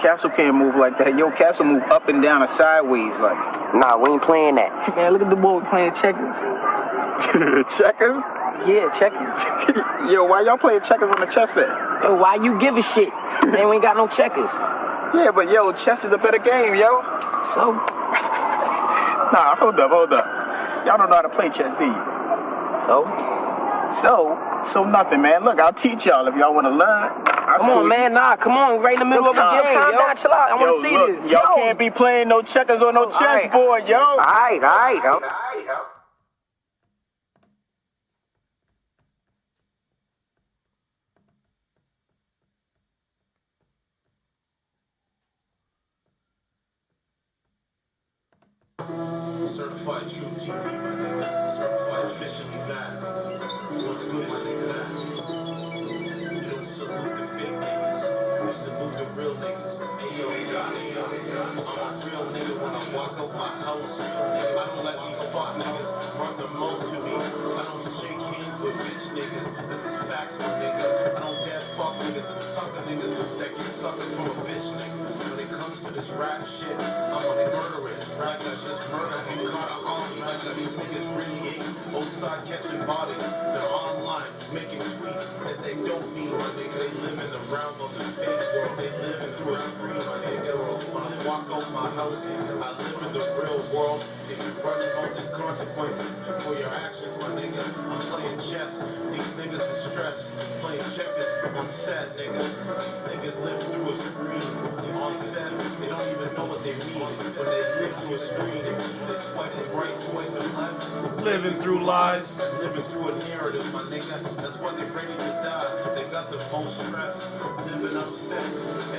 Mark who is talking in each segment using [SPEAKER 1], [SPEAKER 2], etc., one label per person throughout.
[SPEAKER 1] Castle can't move like that. Yo, Castle move up and down and sideways like.
[SPEAKER 2] Nah, we ain't playing that.
[SPEAKER 3] Man, look at the boy playing checkers.
[SPEAKER 1] Checkers?
[SPEAKER 3] Yeah, checkers.
[SPEAKER 1] Yo, why y'all playing checkers on the chess set?
[SPEAKER 3] Yo, why you give a shit? Man, we ain't got no checkers.
[SPEAKER 1] Yeah, but yo, chess is a better game, yo.
[SPEAKER 3] So?
[SPEAKER 1] Nah, hold up. Y'all don't know how to play chess, do you? So nothing, man. Look, I'll teach y'all if y'all want to learn.
[SPEAKER 3] Come on, man. Nah, come on. Right in the middle of the game,
[SPEAKER 1] calm
[SPEAKER 3] yo. Down, chill out. I want to see this.
[SPEAKER 1] Y'all can't be playing no checkers on no chessboard, yo.
[SPEAKER 2] All right.
[SPEAKER 4] Certified true TV, my nigga. Certified officially bad, nigga. What's good, my nigga? We don't salute the fake niggas. We salute the real niggas. Ayo. I'm a real nigga when I walk out my house. I don't let these fuck niggas run the mouth to me. I don't shake hands with bitch niggas. This is facts, my nigga. I don't dare fuck niggas and sucker niggas that get suckered from a bitch nigga. When it comes to this rap shit, I'm on a murderous. Rap that's just murder and caught a homie like that. These niggas really ain't outside catching bodies. They're online making tweets that they don't mean, my nigga. They live in the realm of the fake world. They living through a screen, my nigga. When I walk out my house, I live in the real world. If you running on these consequences for your actions, my nigga, I'm playing chess. These niggas are stressed, playing checkers on set, nigga. These niggas live through a screen. These on set, they don't even know what they mean when they live through a screen. They sweating right, sweating left.
[SPEAKER 5] Living through lies.
[SPEAKER 4] Living through a narrative, my nigga. That's why they're ready to die. They got the most stress. Living upset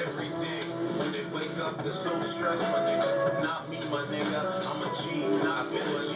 [SPEAKER 4] every day. When they wake up, they're so stressed, my nigga. Not me, my nigga. I'm a G, not been a G.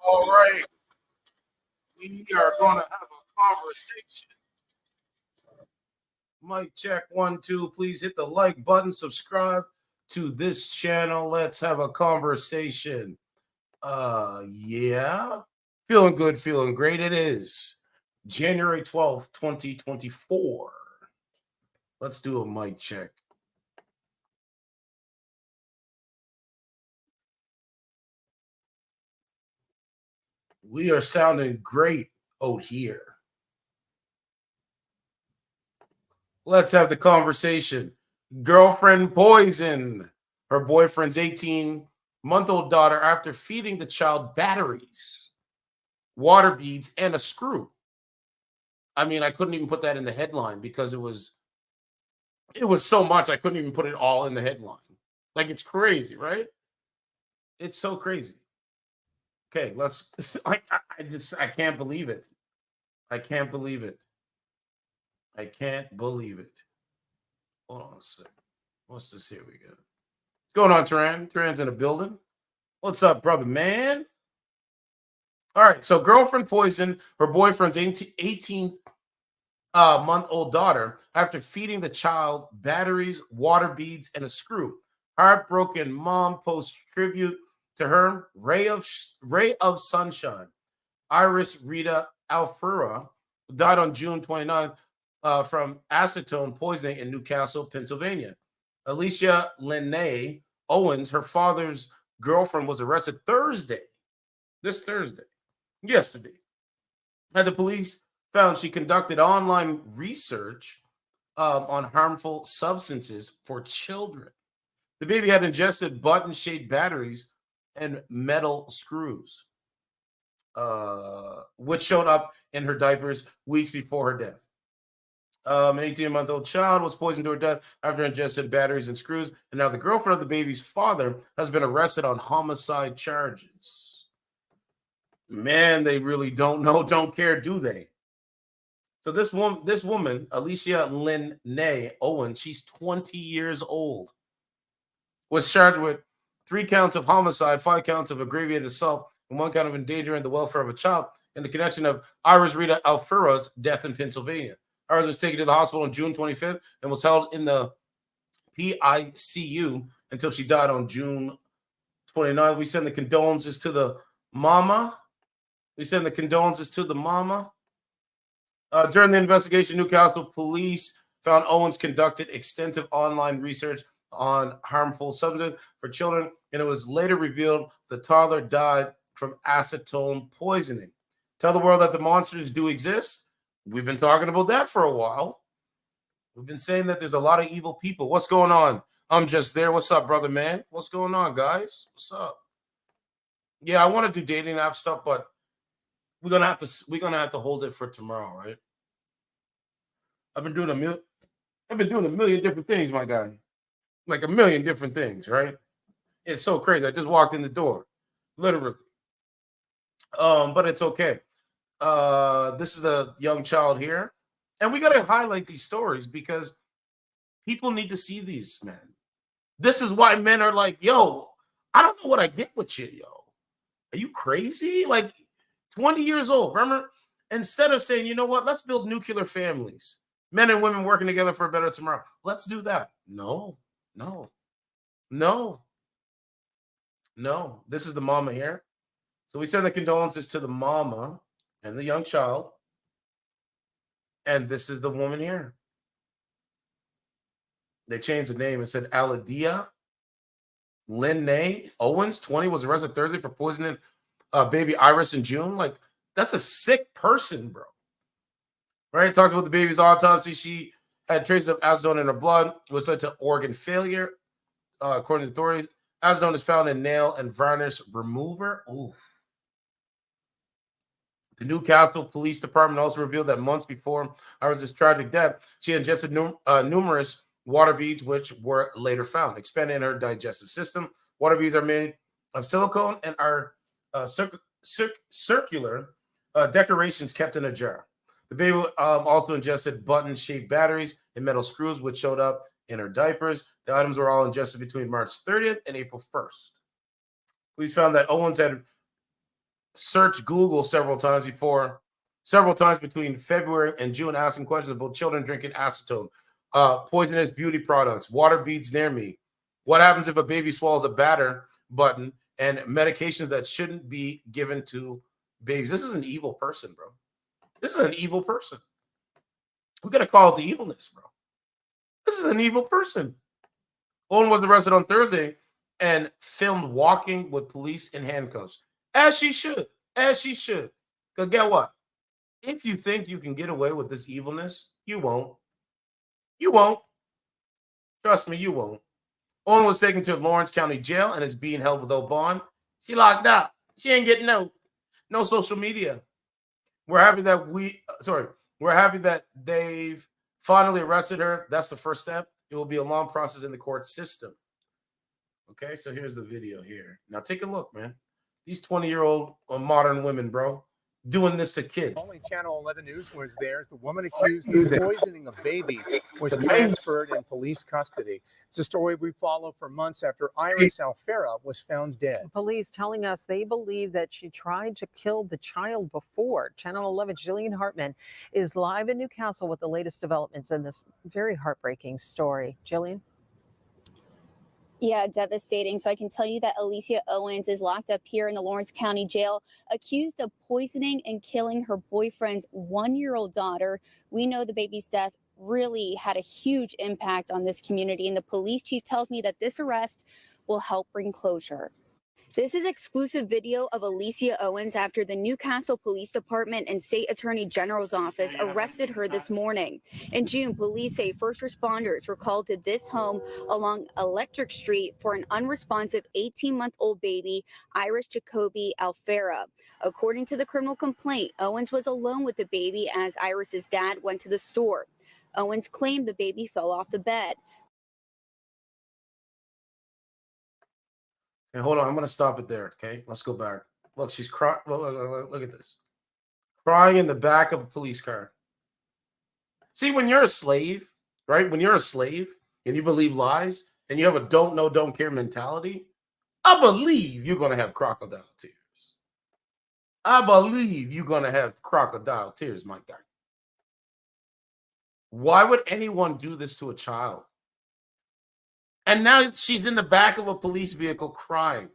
[SPEAKER 5] All right. We are going to have a conversation. Mic check 1, 2. Please hit the like button. Subscribe to this channel. Let's have a conversation. Yeah. Feeling good, feeling great. It is January 12th, 2024. Let's do a mic check. We are sounding great out here. Let's have the conversation. Girlfriend poison her boyfriend's 18-month-old daughter after feeding the child batteries, water beads, and a screw. I mean, I couldn't even put that in the headline because it was so much. I couldn't even put it all in the headline. Like, it's crazy, right? It's so crazy. Okay, let's. I can't believe it. I can't believe it. I can't believe it. Hold on a second. What's this here we got? What's going on, Turan? Turan's in the building. What's up, brother, man? All right, so girlfriend poisoned her boyfriend's 18-month-old daughter after feeding the child batteries, water beads, and a screw. Heartbroken mom posts tribute to her, ray of sunshine. Iris Rita Alfura died on June 29th from acetone poisoning in Newcastle, Pennsylvania. ALEISIA LYNNAE Owens, her father's girlfriend, was arrested yesterday. And the police found she conducted online research on harmful substances for children. The baby had ingested button-shaped batteries and metal screws, which showed up in her diapers weeks before her death. An 18-month-old child was poisoned to her death after ingested batteries and screws, and now the girlfriend of the baby's father has been arrested on homicide charges. Man, they really don't know, don't care, do they? So this woman, ALEISIA LYNNAE Owens, she's 20 years old, was charged with 3 counts of homicide, 5 counts of aggravated assault, and 1 count of endangering the welfare of a child in the connection of Iris Rita Alfera's death in Pennsylvania. Iris was taken to the hospital on June 25th and was held in the PICU until she died on June 29th. We send the condolences to the mama. During the investigation, Newcastle police found Owens conducted extensive online research on harmful substances for children, and it was later revealed the toddler died from acetone poisoning. Tell the world that the monsters do exist. We've been talking about that for a while. We've been saying that there's a lot of evil people. What's going on? I'm just there. What's up, brother man? What's going on, guys? What's up? Yeah, I want to do dating app stuff, but we're gonna have to hold it for tomorrow, right? I've been doing a million different things, my guy. Like a million different things, right? It's so crazy. I just walked in the door, literally. But it's okay. This is a young child here, and we gotta highlight these stories because people need to see these, man. This is why men are like, yo, I don't know what I get with you, yo. Are you crazy? Like 20 years old, remember? Instead of saying, you know what, let's build nuclear families, men and women working together for a better tomorrow. Let's do that. No. This is the mama here. So we send the condolences to the mama and the young child. And this is the woman here. They changed the name. It said ALEISIA LYNNAE Owens, 20, was arrested Thursday for poisoning baby Iris in June. Like, that's a sick person, bro. Right? It talks about the baby's autopsy. She had traces of acetone in her blood, which led to organ failure. According to authorities, acetone is found in nail and varnish remover. Ooh. The Newcastle Police Department also revealed that months before Iris' tragic death, she ingested numerous water beads, which were later found, expanding her digestive system. Water beads are made of silicone and are circular decorations kept in a jar. The baby also ingested button-shaped batteries and metal screws, which showed up in her diapers. The items were all ingested between March 30th and April 1st. Police found that Owens had searched Google several times between February and June, asking questions about children drinking acetone, poisonous beauty products, water beads near me. What happens if a baby swallows a batter button and medications that shouldn't be given to babies? This is an evil person, bro. This is an evil person. We got to call it the evilness, bro. This is an evil person. Owen was arrested on Thursday and filmed walking with police in handcuffs. As she should. Because get what? If you think you can get away with this evilness, you won't. You won't. Trust me, you won't. Owen was taken to Lawrence County Jail and is being held without bond. She locked up. She ain't getting no social media. We're happy that they've finally arrested her. That's the first step. It will be a long process in the court system. Okay, so here's the video here. Now take a look, man. These 20-year-old modern women, bro, doing this to kids.
[SPEAKER 6] Only Channel 11 News was there as the woman accused of poisoning a baby was transferred in police custody. It's a story we followed for months after Iris Alfera was found dead.
[SPEAKER 7] Police telling us they believe that she tried to kill the child before. Channel 11's Jillian Hartman is live in Newcastle with the latest developments in this very heartbreaking story. Jillian?
[SPEAKER 8] Yeah, devastating. So I can tell you that ALEISIA Owens is locked up here in the Lawrence County Jail, accused of poisoning and killing her boyfriend's 1-year-old daughter. We know the baby's death really had a huge impact on this community, and the police chief tells me that this arrest will help bring closure. This is exclusive video of ALEISIA Owens after the Newcastle Police Department and State Attorney General's office arrested her this morning. In June, police say first responders were called to this home along Electric Street for an unresponsive 18-month-old baby, Iris Jacoby Alfera. According to the criminal complaint, Owens was alone with the baby as Iris's dad went to the store. Owens claimed the baby fell off the bed.
[SPEAKER 5] And hold on, I'm going to stop it there, okay? Let's go back. Look, she's crying. Look at this. Crying in the back of a police car. See, when you're a slave, right? When you're a slave and you believe lies and you have a don't know, don't care mentality, I believe you're going to have crocodile tears. I believe you're going to have crocodile tears, my guy. Why would anyone do this to a child? And now she's in the back of a police vehicle crying.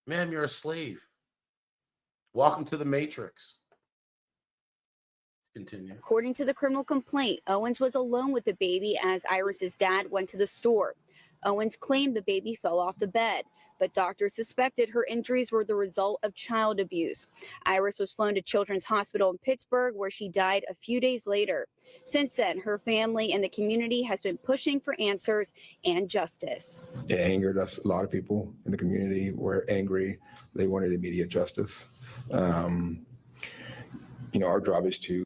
[SPEAKER 5] Ma'am, you're a slave. Welcome to the Matrix. Continue.
[SPEAKER 8] According to the criminal complaint, Owens was alone with the baby as Iris's dad went to the store. Owens claimed the baby fell off the bed, but doctors suspected her injuries were the result of child abuse. Iris was flown to Children's Hospital in Pittsburgh, where she died a few days later. Since then, her family and the community has been pushing for answers and justice.
[SPEAKER 9] It angered us. A lot of people in the community were angry. They wanted immediate justice. Our job is to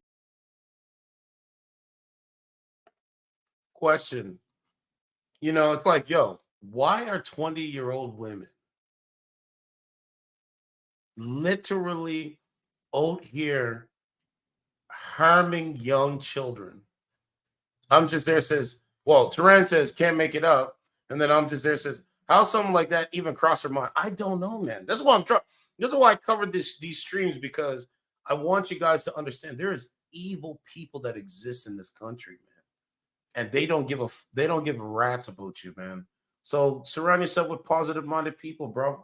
[SPEAKER 5] question. It's like, yo, why are 20-year-old women literally out here harming young children? I'm just there says, well, Turan says can't make it up. And then I'm just there says, how something like that even crossed her mind? I don't know, man. That's why I'm trying. This is why I covered these streams, because I want you guys to understand there is evil people that exist in this country, man. And they don't give a rat's about you, man. So surround yourself with positive-minded people, bro.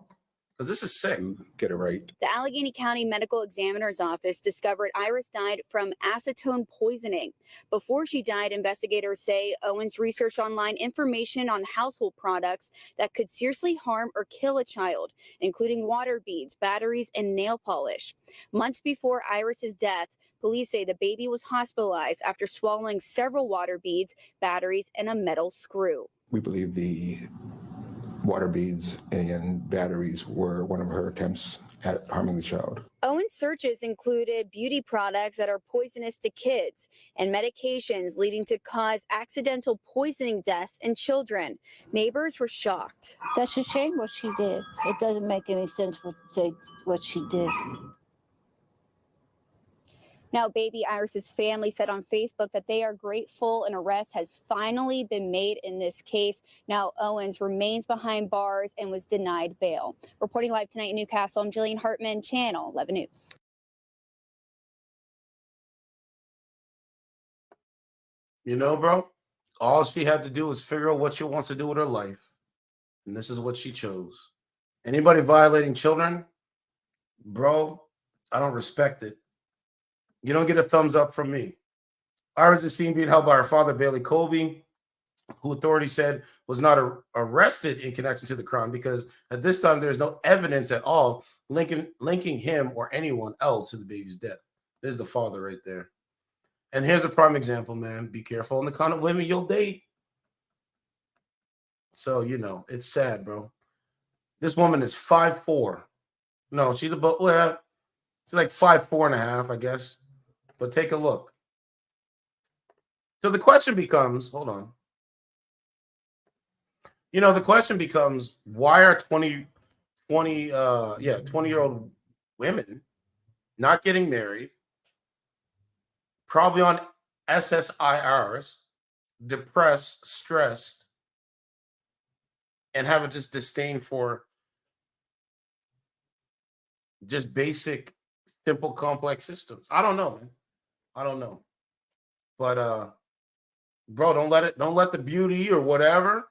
[SPEAKER 5] Because this is sick.
[SPEAKER 9] get it right.
[SPEAKER 8] The Allegheny County Medical Examiner's Office discovered Iris died from acetone poisoning. Before she died, investigators say Owens researched online information on household products that could seriously harm or kill a child, including water beads, batteries, and nail polish. Months before Iris's death, police say the baby was hospitalized after swallowing several water beads, batteries, and a metal screw.
[SPEAKER 9] We believe the water beads and batteries were one of her attempts at harming the child.
[SPEAKER 8] Owens' searches included beauty products that are poisonous to kids and medications leading to cause accidental poisoning deaths in children. Neighbors were shocked.
[SPEAKER 10] That's a shame what she did. It doesn't make any sense what she did.
[SPEAKER 8] Now, baby Iris's family said on Facebook that they are grateful an arrest has finally been made in this case. Now, Owens remains behind bars and was denied bail. Reporting live tonight in Newcastle, I'm Jillian Hartman, Channel 11 News.
[SPEAKER 5] Bro, all she had to do was figure out what she wants to do with her life. And this is what she chose. Anybody violating children, bro, I don't respect it. You don't get a thumbs up from me. Iris is seen being held by her father, Bailey Colby, who authorities said was not arrested in connection to the crime because at this time there's no evidence at all linking him or anyone else to the baby's death. There's the father right there. And here's a prime example, man. Be careful in the kind of women you'll date. So, it's sad, bro. This woman is 5'4". No, she's about, she's like 5'4.5", I guess. But take a look. So the question becomes, hold on. The question becomes, why are 20-year-old women not getting married, probably on SSIRs, depressed, stressed, and have a just disdain for just basic, simple, complex systems? I don't know, man. I don't know. But bro, don't let the beauty or whatever,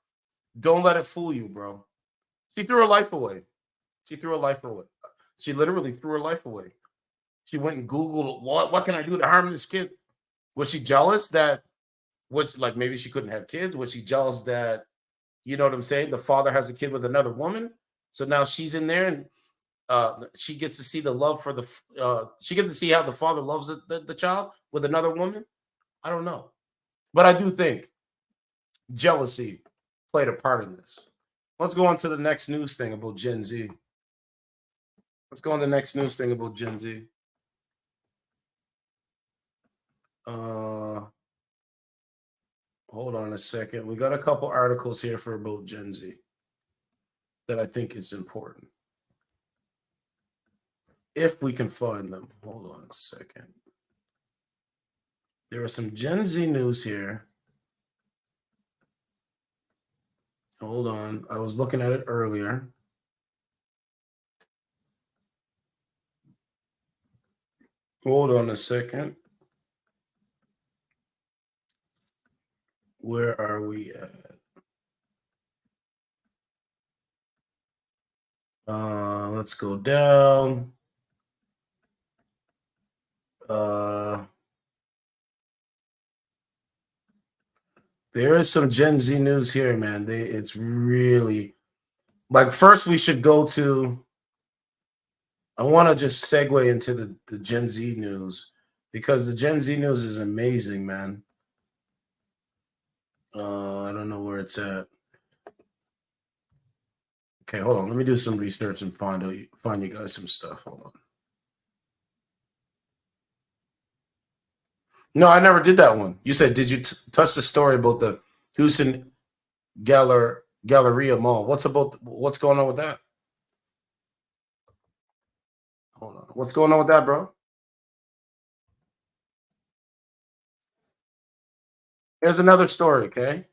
[SPEAKER 5] don't let it fool you, bro. She threw her life away. She literally threw her life away. She went and Googled what can I do to harm this kid? Was she jealous that maybe she couldn't have kids? Was she jealous that, you know what I'm saying, the father has a kid with another woman? So now she's in there and she gets to see the love for she gets to see how the father loves the child with another woman. I don't know. But I do think jealousy played a part in this. Let's go on to the next news thing about Gen Z. Hold on a second. We got a couple articles here for about Gen Z that I think is important. if we can find them. Hold on a second. There was some Gen Z news here. Hold on. I was looking at it earlier. Hold on a second. Where are we at? Let's go down. There is some Gen Z news here, man. It's really like, first we should go to, I want to just segue into the Gen Z news, because the Gen Z news is amazing, man. I don't know where it's at. Okay, hold on. Let me do some research and find you guys some stuff. Hold on. No, I never did that one. You said, did you touch the story about the Houston Galleria Mall? What's going on with that? Hold on. What's going on with that, bro? Here's another story, okay?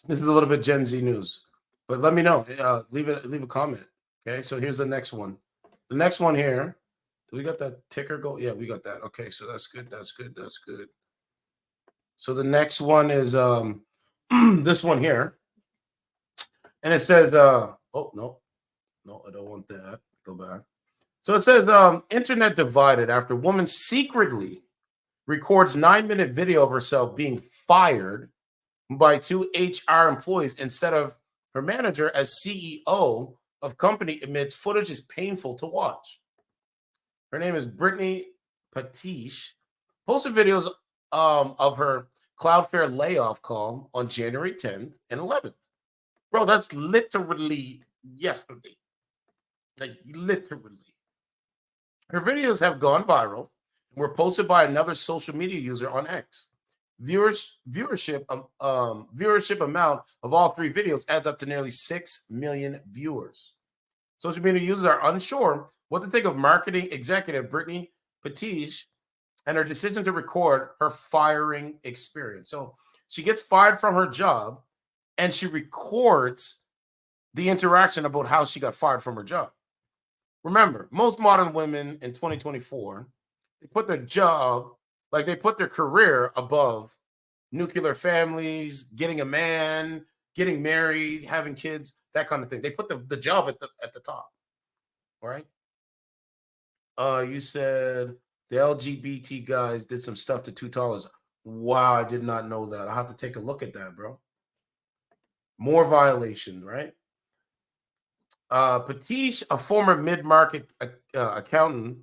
[SPEAKER 5] This is a little bit Gen Z news, but let me know. Leave a comment, okay? So here's the next one. The next one here. Do we got that ticker go? Yeah, we got that. Okay, so that's good. That's good. That's good. So the next one is this one here, and it says, oh no, I don't want that. Go back. So it says, internet divided after woman secretly records 9-minute video of herself being fired by 2 HR employees instead of her manager as CEO of company amidst footage is painful to watch. Her name is Brittany Patish. Posted videos of her Cloudflare layoff call on January 10th and 11th. Bro, that's literally yesterday. Like, literally. Her videos have gone viral and were posted by another social media user on X. Viewership amount of all 3 videos adds up to nearly 6 million viewers. Social media users are unsure what to think of marketing executive Brittany Patish and her decision to record her firing experience. So she gets fired from her job and she records the interaction about how she got fired from her job. Remember, most modern women in 2024, they put their job, like they put their career above nuclear families, getting a man, getting married, having kids, that kind of thing. They put the job at the top. All right. You said the LGBT guys did some stuff to $2. Wow, I did not know that. I'll have to take a look at that, bro. More violation, right? Patish, a former mid-market account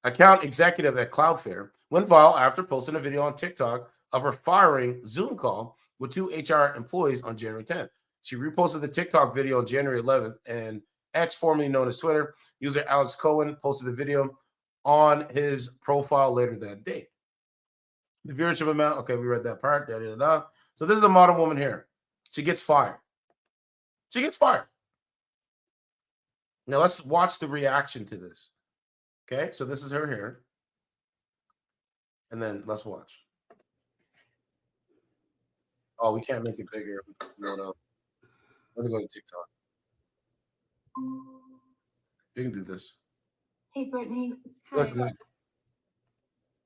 [SPEAKER 5] executive at Cloudflare, went viral after posting a video on TikTok of her firing Zoom call with 2 HR employees on January 10th. She reposted the TikTok video on January 11th, and X, formerly known as Twitter, user Alex Cohen posted the video on his profile later that day. The viewership amount, okay, we read that part. So this is a modern woman here. She gets fired. She gets fired. Now let's watch the reaction to this. Okay, so this is her here. And then let's watch. Oh, we can't make it bigger. Load up. Let's go to TikTok. You can do this.
[SPEAKER 11] Hey, Brittany.
[SPEAKER 5] Let's
[SPEAKER 11] Hi.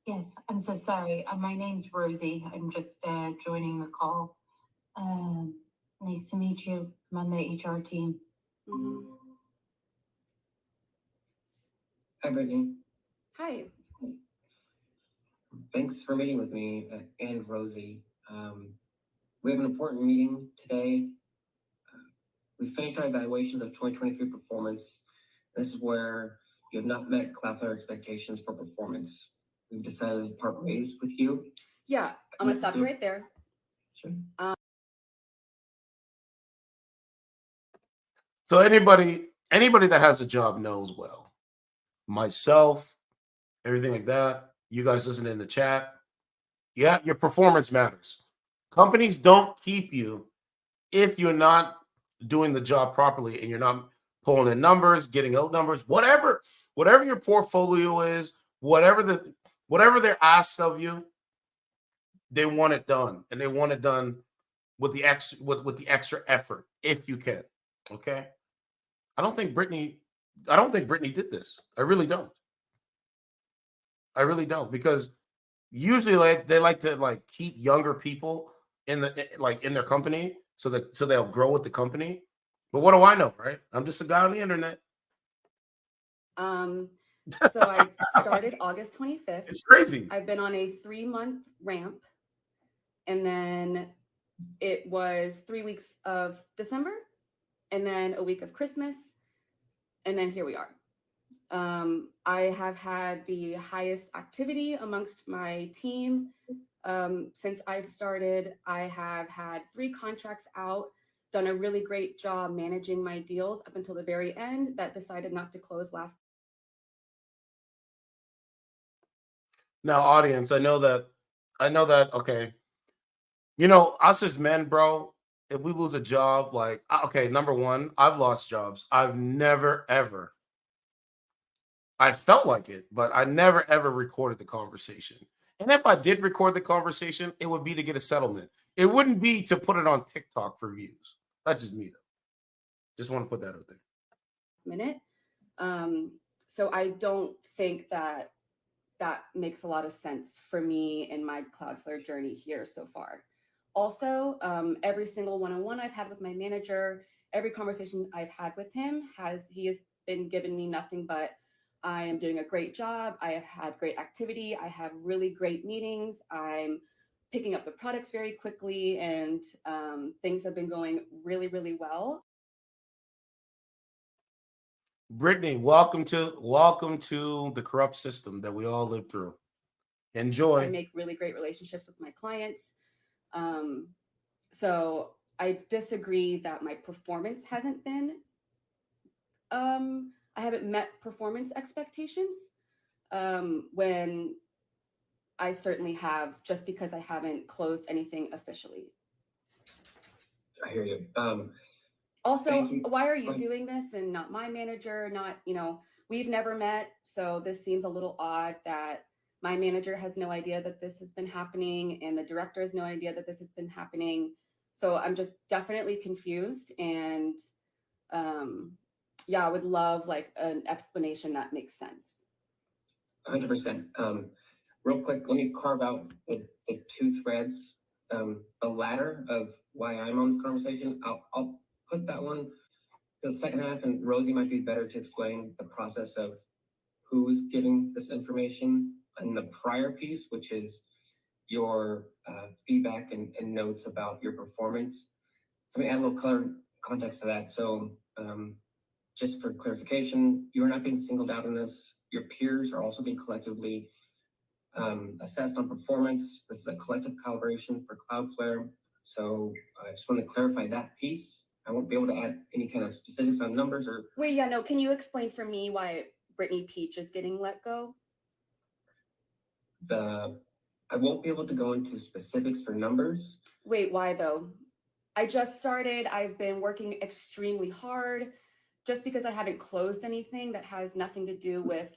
[SPEAKER 11] Yes, I'm so sorry. My name's Rosie. I'm just joining the call. Nice to meet you. I'm on the HR team.
[SPEAKER 12] Hi, Brittany.
[SPEAKER 11] Hi.
[SPEAKER 12] Thanks for meeting with me and Rosie. We have an important meeting today. We finished our evaluations of 2023 performance. This is where you have not met Cloudflare expectations for performance. We've decided to part ways with you.
[SPEAKER 11] Yeah, I'm gonna stop you right there.
[SPEAKER 12] Sure.
[SPEAKER 5] So anybody that has a job knows well. Myself, everything like that. You guys listen in the chat. Yeah, your performance matters. Companies don't keep you if you're not doing the job properly and you're not pulling in numbers, getting out numbers, whatever Whatever your portfolio is, whatever they're asked of you, they want it done, and they want it done with the extra effort if you can. Okay, I don't think Brittany did this. I really don't. I really don't, because usually they like to keep younger people in their company so they'll grow with the company. But what do I know, right? I'm just a guy on the internet.
[SPEAKER 13] So I started August 25th.
[SPEAKER 5] It's crazy.
[SPEAKER 13] I've been on a 3-month ramp, and then it was 3 weeks of December, and then a week of Christmas, and then here we are. I have had the highest activity amongst my team. Since I've started, I have had 3 contracts out, done a really great job managing my deals up until the very end that decided not to close last.
[SPEAKER 5] Now, audience, I know that, okay, us as men, bro, if we lose a job, okay, number one, I've lost jobs. I've never, ever, I felt like it, but I never, ever recorded the conversation. And if I did record the conversation, it would be to get a settlement. It wouldn't be to put it on TikTok for views. That's just me, though. Just want to put that out there.
[SPEAKER 13] Minute. So I don't think that makes a lot of sense for me in my Cloudflare journey here so far. Also, every single one-on-one I've had with my manager, every conversation I've had with him, he has been giving me nothing but I am doing a great job. I have had great activity. I have really great meetings. I'm picking up the products very quickly, and things have been going really, really well.
[SPEAKER 5] Brittany, welcome to the corrupt system that we all live through. Enjoy.
[SPEAKER 13] I make really great relationships with my clients. So I disagree that my performance hasn't been, I haven't met performance expectations, when I certainly have, just because I haven't closed anything officially.
[SPEAKER 12] I hear you.
[SPEAKER 13] Also, why are you doing this and not my manager? We've never met, so this seems a little odd that my manager has no idea that this has been happening and the director has no idea that this has been happening. So I'm just definitely confused, and I would love an explanation that makes sense.
[SPEAKER 12] 100%. Real quick, let me carve out the 2 threads. The latter of why I'm on this conversation, I'll put that one to the second half, and Rosie might be better to explain the process of who's giving this information in the prior piece, which is your feedback and notes about your performance. So let me add a little color context to that. So just for clarification, you're not being singled out in this. Your peers are also being collectively assessed on performance. This is a collective calibration for Cloudflare. So I just want to clarify that piece. I won't be able to add any kind of specifics on numbers or.
[SPEAKER 13] Wait, can you explain for me why Brittany Peach is getting let go?
[SPEAKER 12] I won't be able to go into specifics for numbers.
[SPEAKER 13] Wait, why though? I just started. I've been working extremely hard. Just because I haven't closed anything, that has nothing to do with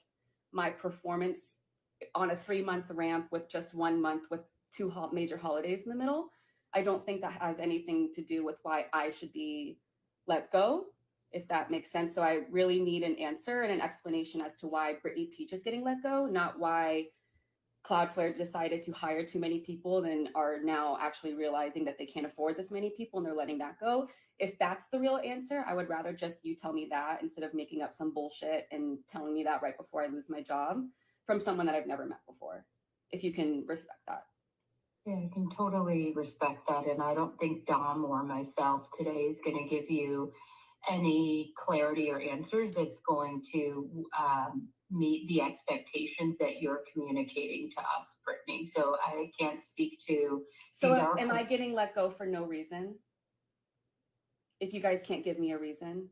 [SPEAKER 13] my performance on a 3-month ramp with just 1 month with 2 major holidays in the middle. I don't think that has anything to do with why I should be let go, if that makes sense. So I really need an answer and an explanation as to why Brittany Peach is getting let go, not why Cloudflare decided to hire too many people and are now actually realizing that they can't afford this many people and they're letting that go. If that's the real answer, I would rather just you tell me that instead of making up some bullshit and telling me that right before I lose my job from someone that I've never met before, if you can respect that.
[SPEAKER 11] Yeah, I can totally respect that. And I don't think Dom or myself today is going to give you any clarity or answers that's going to meet the expectations that you're communicating to us, Brittany. So I can't speak to.
[SPEAKER 13] So am I getting let go for no reason? If you guys can't give me a reason.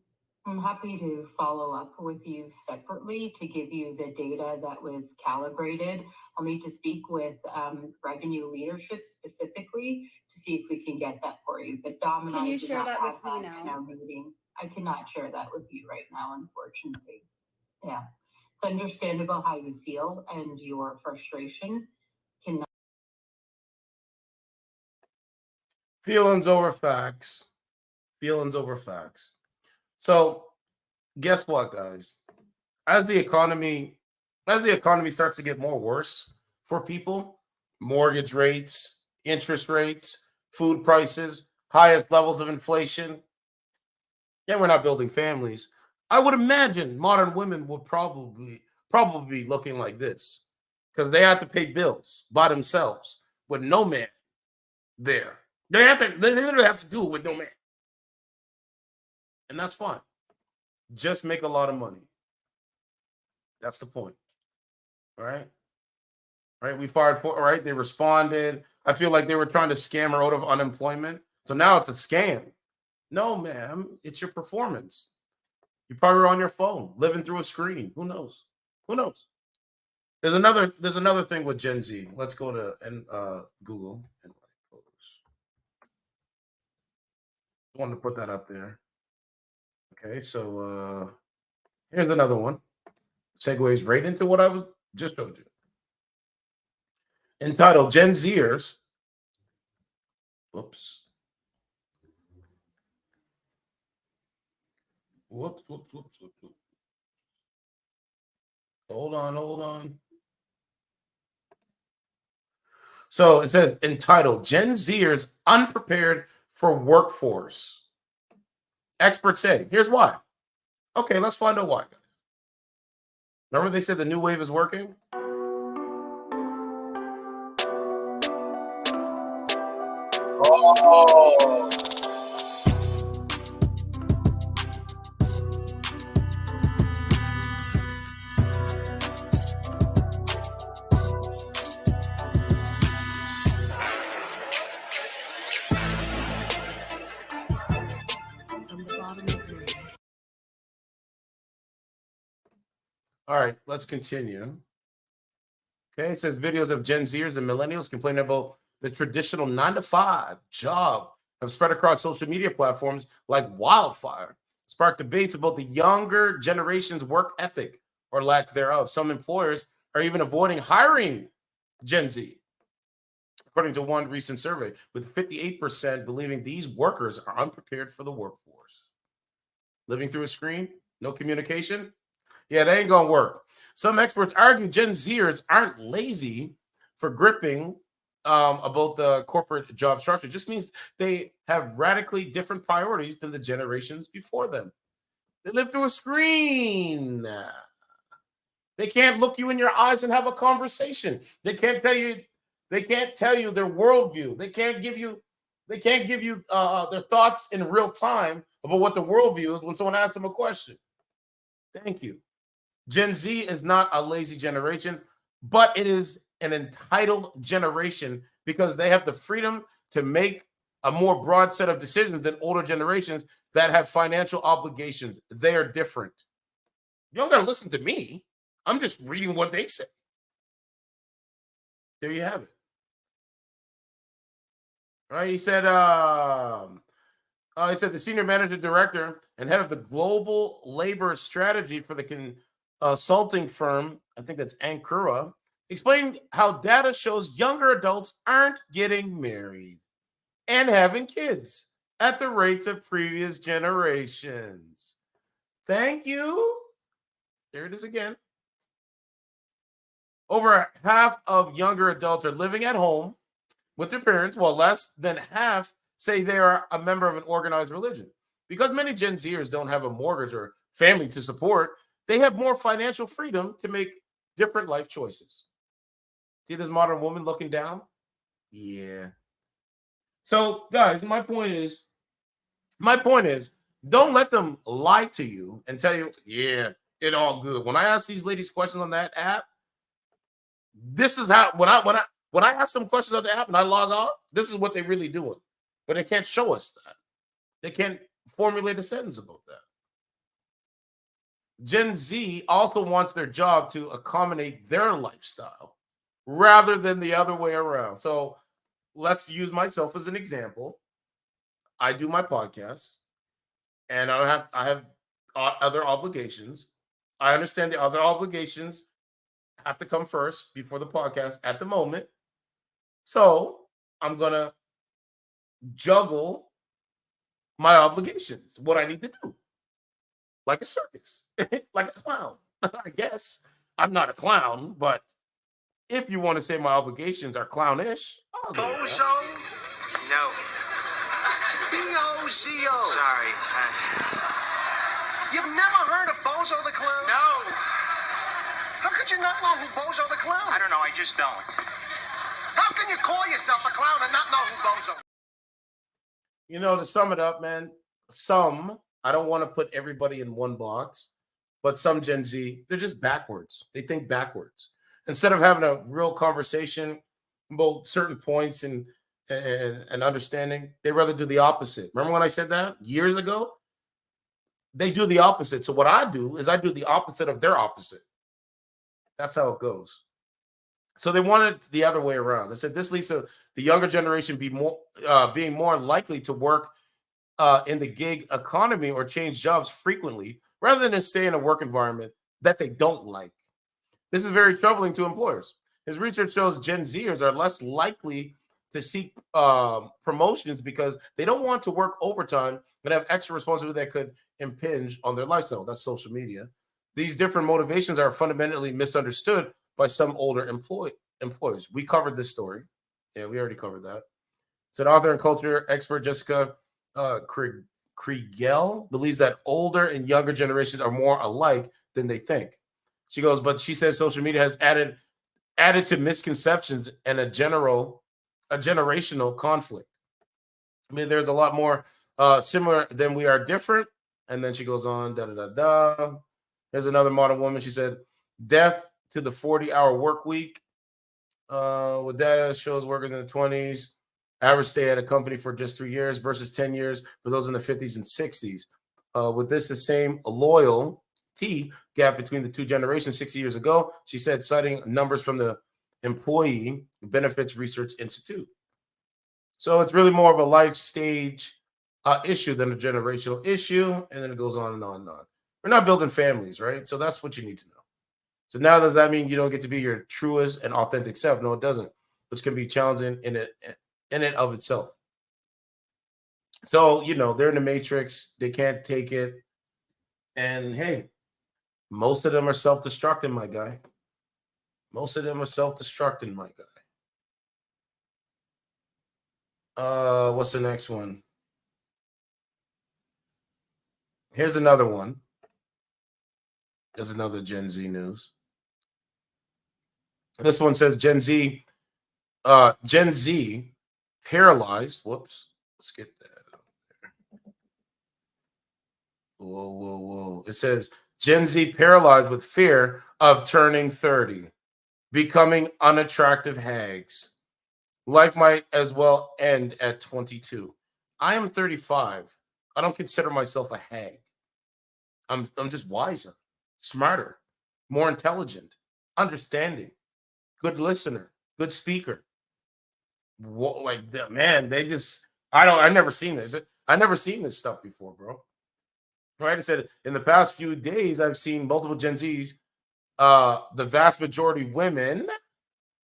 [SPEAKER 11] I'm happy to follow up with you separately to give you the data that was calibrated. I'll need to speak with revenue leadership specifically to see if we can get that for you. But Dom and
[SPEAKER 13] can
[SPEAKER 11] I
[SPEAKER 13] you
[SPEAKER 11] did
[SPEAKER 13] share
[SPEAKER 11] not
[SPEAKER 13] that
[SPEAKER 11] have
[SPEAKER 13] with me now?
[SPEAKER 11] in our meeting. I cannot share that with you right now, unfortunately. Yeah. It's understandable how you feel and your frustration cannot.
[SPEAKER 5] Feelings over facts. Feelings over facts. So guess what, guys? As the economy starts to get more worse for people, mortgage rates, interest rates, food prices, highest levels of inflation, yeah, we're not building families. I would imagine modern women would probably be looking like this because they have to pay bills by themselves with no man there. They literally have to do it with no man. And that's fine. Just make a lot of money. That's the point. All right. All right. We fired for, all right. They responded. I feel like they were trying to scam her out of unemployment. So now it's a scam. No, ma'am. It's your performance. You probably were on your phone, living through a screen. Who knows? Who knows? There's another thing with Gen Z. Let's go to Google and I wanted to put that up there. Okay, so here's another one. Segues right into what I was just showed you. Entitled Gen Zers. Whoops. Whoops. Hold on. So it says entitled Gen Zers unprepared for workforce. Experts say, here's why. Okay, let's find out why. Remember they said the new wave is working? Oh. All right, let's continue. Okay, it says videos of Gen Zers and millennials complaining about the traditional 9-to-5 job have spread across social media platforms like wildfire, sparked debates about the younger generation's work ethic or lack thereof. Some employers are even avoiding hiring Gen Z, according to one recent survey, with 58% believing these workers are unprepared for the workforce. Living through a screen, no communication? Yeah, they ain't gonna work. Some experts argue Gen Zers aren't lazy for gripping about the corporate job structure. It just means they have radically different priorities than the generations before them. They live through a screen. They can't look you in your eyes and have a conversation. They can't tell you their worldview. They can't give you their thoughts in real time about what the worldview is when someone asks them a question. Thank you. Gen Z is not a lazy generation, but it is an entitled generation because they have the freedom to make a more broad set of decisions than older generations that have financial obligations. They are different. You don't got to listen to me. I'm just reading what they say. There you have it. All right, he said the senior manager director and head of the global labor strategy for the consulting firm, I think that's Ankura, explained how data shows younger adults aren't getting married and having kids at the rates of previous generations. Thank you. There it is again. Over half of younger adults are living at home with their parents, while less than half say they are a member of an organized religion. Because many Gen Zers don't have a mortgage or family to support, they have more financial freedom to make different life choices. See this modern woman looking down? Yeah. So, guys, my point is, don't let them lie to you and tell you, yeah, it all good. When I ask these ladies questions on that app, this is how when I ask them questions on the app and I log off, this is what they're really doing. But they can't show us that. They can't formulate a sentence about that. Gen Z also wants their job to accommodate their lifestyle rather than the other way around. So let's use myself as an example. I do my podcast and I have other obligations. I understand the other obligations have to come first before the podcast at the moment. So I'm going to juggle my obligations, what I need to do, like a circus, like a clown. I guess I'm not a clown, but if you want to say my obligations are clownish, I'll go with that.
[SPEAKER 14] Bozo? No. B-O-Z-O. Sorry. You've never heard of Bozo the Clown? No. How could you not know who Bozo the Clown is? I don't know. I just don't. How can you call yourself a clown and not know who Bozo?
[SPEAKER 5] You know, to sum it up, man, I don't want to put everybody in one box, but some Gen Z, they're just backwards. They think backwards. Instead of having a real conversation about certain points and understanding, they rather do the opposite. Remember when I said that years ago? They do the opposite. So what I do is I do the opposite of their opposite. That's how it goes. So they want it the other way around. They said this leads to the younger generation being more likely to work in the gig economy or change jobs frequently rather than to stay in a work environment that they don't like. This is very troubling to employers. His research shows Gen Zers are less likely to seek promotions because they don't want to work overtime and have extra responsibility that could impinge on their lifestyle. That's social media. These different motivations are fundamentally misunderstood by some older employers. We covered this story. Yeah, we already covered that. So, author and culture expert Jessica Kriegel believes that older and younger generations are more alike than they think. She goes, but she says social media has added to misconceptions and a generational conflict. I mean, there's a lot more similar than we are different. And then she goes on, There's another modern woman. She said, death to the 40-hour work week. With data shows workers in the 20s average stay at a company for just 3 years versus 10 years for those in the 50s and 60s. With this, the same loyalty gap between the two generations 60 years ago, she said, citing numbers from the Employee Benefits Research Institute. So it's really more of a life stage issue than a generational issue. And then it goes on and on and on. We're not building families, right? So that's what you need to know. So now does that mean you don't get to be your truest and authentic self? No, it doesn't, which can be challenging in it of itself. So, you know, they're in the matrix. They can't take it. And hey, most of them are self-destructing, my guy. Most of them are self-destructing, my guy. What's the next one? Here's another one. There's another Gen Z news. This one says Gen Z paralyzed. Whoops. Let's get that up there. Whoa. It says Gen Z paralyzed with fear of turning 30, becoming unattractive hags. Life might as well end at 22. I am 35. I don't consider myself a hag. I'm just wiser, smarter, more intelligent, understanding, good listener, good speaker. I never seen this. I never seen this stuff before, bro. Right? I said in the past few days, I've seen multiple Gen Zs, the vast majority women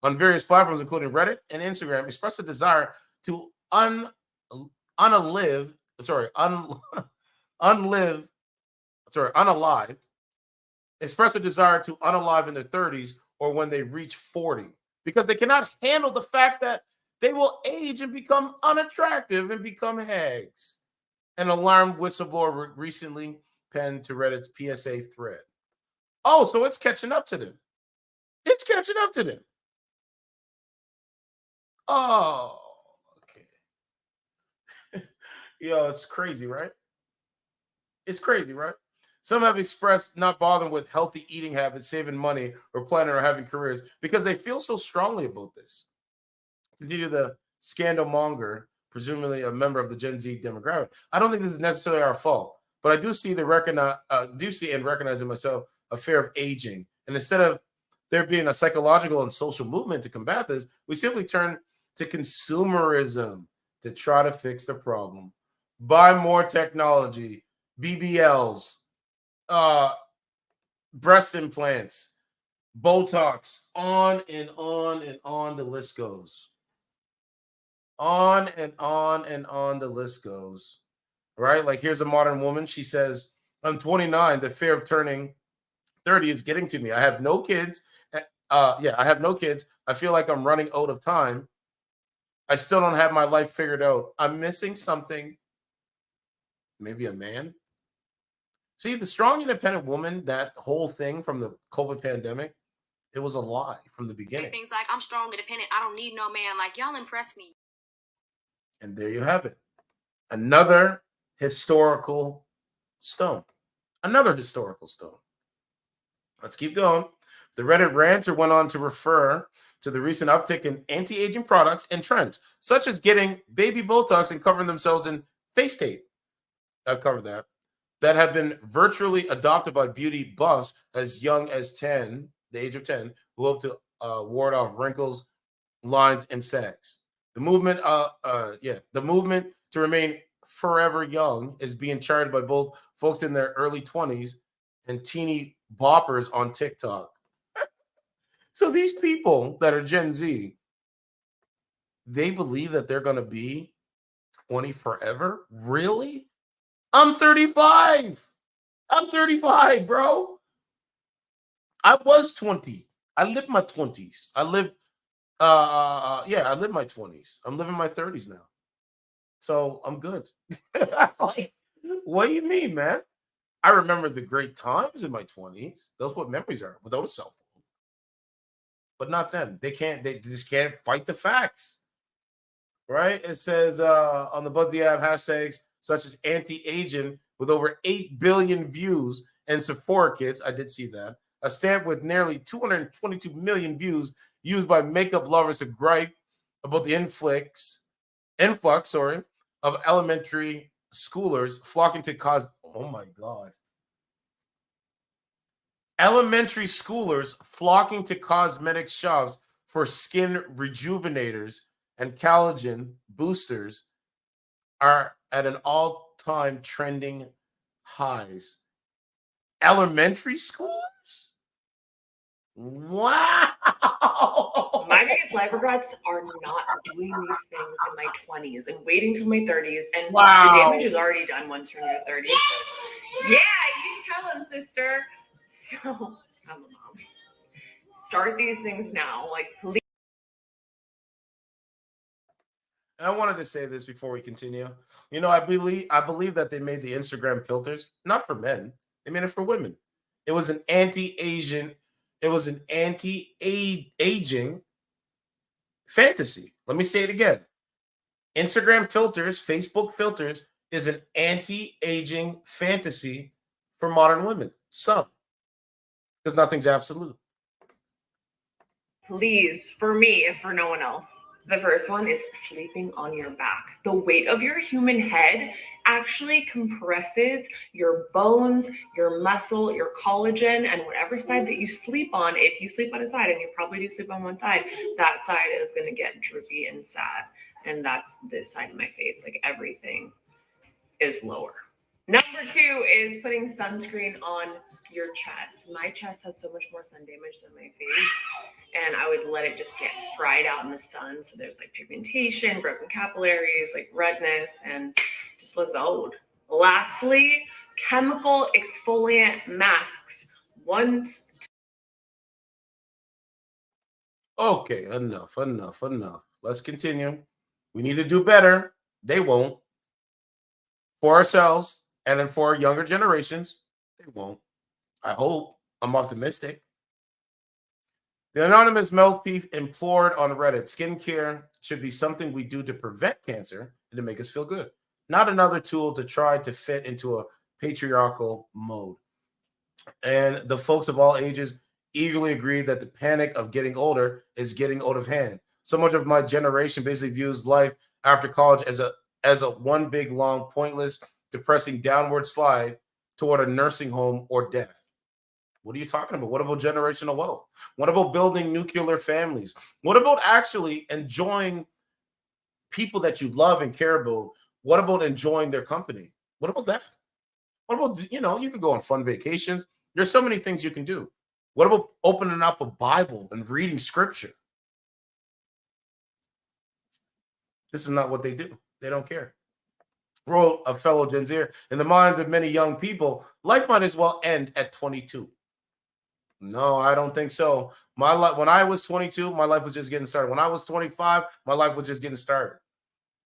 [SPEAKER 5] on various platforms, including Reddit and Instagram, express a desire to unalive, express a desire to unalive in their 30s or when they reach 40 because they cannot handle the fact that they will age and become unattractive and become hags. An alarmed whistleblower recently penned to Reddit's PSA thread. Oh, so it's catching up to them. It's catching up to them. Oh, okay. Yo, it's crazy, right? It's crazy, right? Some have expressed not bothering with healthy eating habits, saving money, or planning or having careers because they feel so strongly about this. Continue the scandal monger, presumably a member of the Gen Z demographic. I don't think this is necessarily our fault, but I do see and recognize in myself a fear of aging. And instead of there being a psychological and social movement to combat this, we simply turn to consumerism to try to fix the problem. Buy more technology, BBLs, breast implants, Botox, on and on and on the list goes. On and on and on the list goes. Right? Like here's a modern woman. She says, I'm 29. The fear of turning 30 is getting to me. I have no kids. I have no kids. I feel like I'm running out of time. I still don't have my life figured out. I'm missing something. Maybe a man. See, the strong, independent woman, that whole thing from the COVID pandemic, it was a lie from the beginning.
[SPEAKER 15] Things like, I'm strong, independent. I don't need no man. Like, y'all impress me.
[SPEAKER 5] And there you have it. Another historical stone. Another historical stone. Let's keep going. The Reddit ranter went on to refer to the recent uptick in anti-aging products and trends, such as getting baby Botox and covering themselves in face tape. I've covered that have been virtually adopted by beauty buffs as young as 10, the age of 10, who hope to ward off wrinkles, lines, and sags. The movement to remain forever young is being charged by both folks in their early 20s and teeny boppers on TikTok. So these people that are Gen Z, they believe that they're going to be 20 forever? Really? I'm 35. I'm 35, bro. I was 20. I lived my 20s. I lived my 20s. I'm living my 30s now. So I'm good. Like, what do you mean, man? I remember the great times in my 20s. Those what memories are without a cell phone. But not them. They just can't fight the facts. Right? It says on the BuzzFeed app, hashtags such as anti-aging with over 8 billion views and Sephora kits. I did see that. A stamp with nearly 222 million views used by makeup lovers to gripe about the influx of elementary schoolers flocking to elementary schoolers flocking to cosmetic shops for skin rejuvenators and collagen boosters are at an all-time trending highs. Elementary schoolers? Wow.
[SPEAKER 16] My biggest life regrets are not doing these things in my 20s and waiting till my 30s. And
[SPEAKER 5] Wow.
[SPEAKER 16] the damage is already done once you're in your 30s. Yeah, you tell them, sister. So, I'm a mom. Start these things now. Like, please.
[SPEAKER 5] And I wanted to say this before we continue. You know, I believe that they made the Instagram filters not for men. They made it for women. It was an anti-aging fantasy. Let me say it again. Instagram filters, Facebook filters is an anti-aging fantasy for modern women. Some. Because nothing's absolute.
[SPEAKER 16] Please, for me, if for no one else. The first one is sleeping on your back. The weight of your human head actually compresses your bones, your muscle, your collagen, and whatever side that you sleep on. If you sleep on a side, and you probably do sleep on one side, that side is going to get droopy and sad. And that's this side of my face. Like, everything is lower. Number 2 is putting sunscreen on your chest. My chest has so much more sun damage than my face, and I would let it just get fried out in the sun. So there's like pigmentation, broken capillaries, like redness, and just looks old. Lastly, chemical exfoliant masks.
[SPEAKER 5] Okay, enough. Let's continue. We need to do better. They won't. For ourselves and then for our younger generations, they won't. I hope. I'm optimistic. The anonymous mouthpiece implored on Reddit, skincare should be something we do to prevent cancer and to make us feel good, not another tool to try to fit into a patriarchal mode. And the folks of all ages eagerly agree that the panic of getting older is getting out of hand. So much of my generation basically views life after college as a one big, long, pointless, depressing downward slide toward a nursing home or death. What are you talking about? What about generational wealth? What about building nuclear families? What about actually enjoying people that you love and care about? What about enjoying their company? What about that? What about, you could go on fun vacations. There's so many things you can do. What about opening up a Bible and reading scripture? This is not what they do. They don't care. Wrote a fellow Gen Zer, in the minds of many young people, life might as well end at 22. No, I don't think so. My life, when I was 22, my life was just getting started. When I was 25, my life was just getting started.